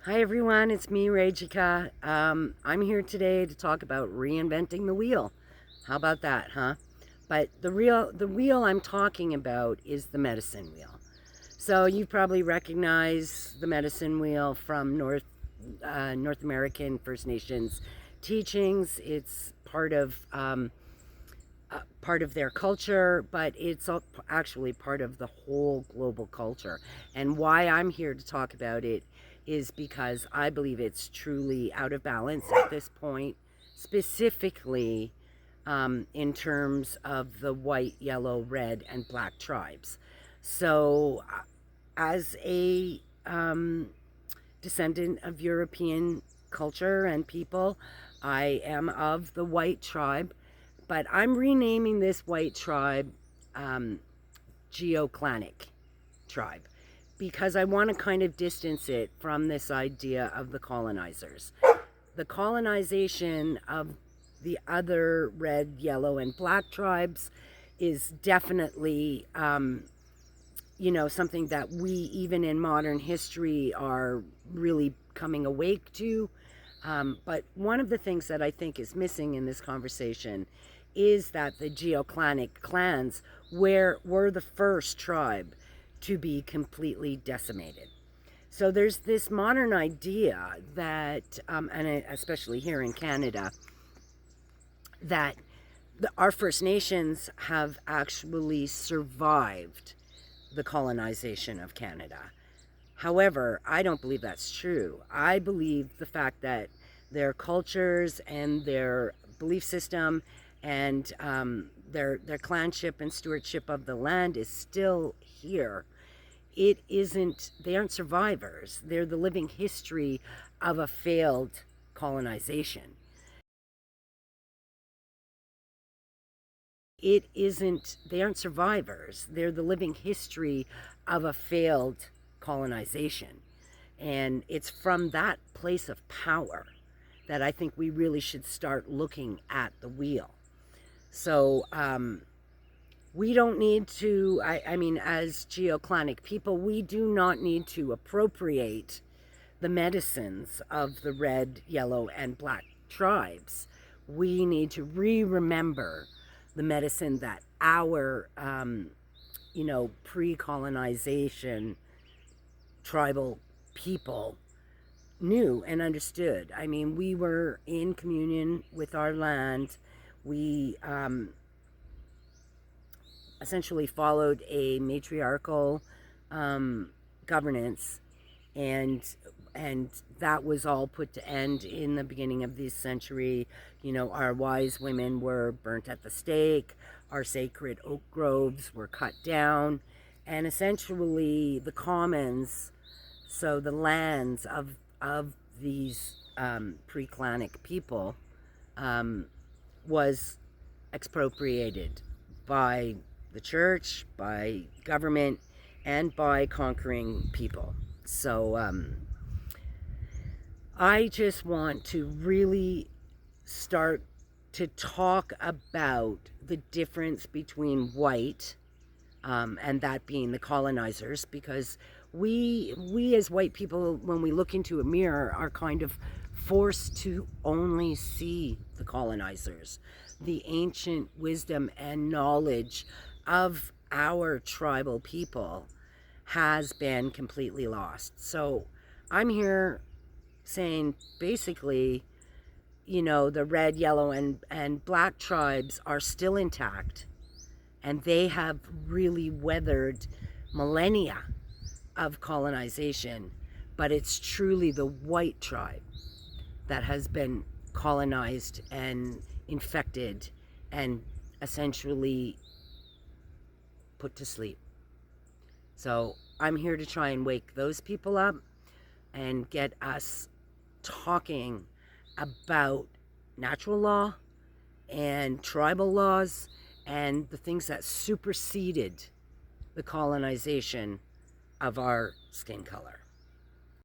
Hi everyone, it's me, Rajika. I'm here today to talk about reinventing the wheel. How about that, huh? But the wheel I'm talking about is the medicine wheel. So you probably recognize the medicine wheel from North American First Nations teachings. It's part of their culture, but it's actually part of the whole global culture. And why I'm here to talk about it is because I believe it's truly out of balance at this point, specifically in terms of the white, yellow, red, and black tribes. So, as a descendant of European culture and people, I am of the white tribe, but I'm renaming this white tribe Geoclanic tribe because I want to kind of distance it from this idea of the colonizers. The colonization of the other red, yellow, and black tribes is definitely, something that we, even in modern history, are really coming awake to. But one of the things that I think is missing in this conversation is that the Geoclanic clans were the first tribe to be completely decimated. So there's this modern idea that, and especially here in Canada, that our First Nations have actually survived the colonization of Canada. However, I don't believe that's true. I believe the fact that their cultures and their belief system and their clanship and stewardship of the land is still here. It isn't, they aren't survivors. They're the living history of a failed colonization. It isn't, they aren't survivors. They're the living history of a failed colonization. And it's from that place of power that I think we really should start looking at the wheel. So we don't need to, I mean, as Geoclanic people, we do not need to appropriate the medicines of the red, yellow, and black tribes. We need to remember the medicine that our, pre-colonization tribal people knew and understood. I mean, we were in communion with our land. We essentially followed a matriarchal governance, and that was all put to end in the beginning of this century. Our wise women were burnt at the stake, our sacred oak groves were cut down, and essentially the commons, so the lands of these pre-clanic people, was expropriated by the church, by government, and by conquering people. So I just want to really start to talk about the difference between white and that being the colonizers, because we as white people, when we look into a mirror, are kind of forced to only see the colonizers. The ancient wisdom and knowledge of our tribal people has been completely lost. So I'm here saying basically, the red, yellow, and black tribes are still intact, and they have really weathered millennia of colonization, but it's truly the white tribe that has been colonized and infected and essentially put to sleep. So I'm here to try and wake those people up and get us talking about natural law and tribal laws and the things that superseded the colonization of our skin color.